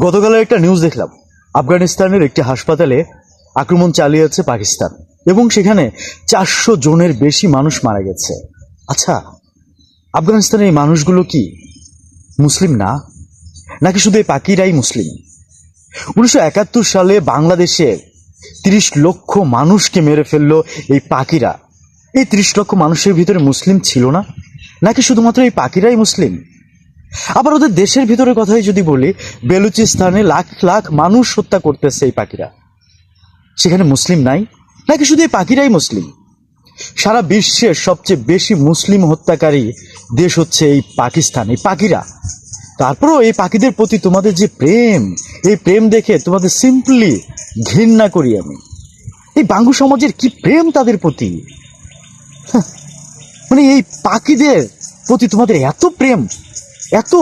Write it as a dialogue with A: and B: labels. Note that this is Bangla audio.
A: গতকালের একটা নিউজ দেখলাম, আফগানিস্তানের একটি হাসপাতালে আক্রমণ চালিয়েছে পাকিস্তান এবং সেখানে 400 জনের বেশি মানুষ মারা গেছে। আচ্ছা, আফগানিস্তানের এই মানুষগুলো কি মুসলিম না, নাকি শুধু এই পাকিরাই মুসলিম? 1971 সালে বাংলাদেশের 30 লক্ষ মানুষকে মেরে ফেললো এই পাকিরা। এই 30 লক্ষ মানুষের ভিতরে মুসলিম ছিল না, নাকি শুধুমাত্র এই পাকিরাই মুসলিম? আবার ওদের দেশের ভিতরের কথাই যদি বলি, বেলুচিস্তানে লাখ লাখ মানুষ হত্যা করতেছে এই পাখিরা, সেখানে মুসলিম নাই, নাকি শুধু এই পাখিরাই মুসলিম? সারা বিশ্বের সবচেয়ে বেশি মুসলিম হত্যাকারী দেশ হচ্ছে এই পাকিস্তান, এই পাখিরা। তারপরও এই পাখিদের প্রতি তোমাদের যে প্রেম, এই প্রেম দেখে তোমাদের সিম্পলি ঘৃণা করি আমি। এই বাঙ্গু সমাজের কি প্রেম তাদের প্রতি, মানে এই পাখিদের প্রতি তোমাদের এত প্রেম, এত।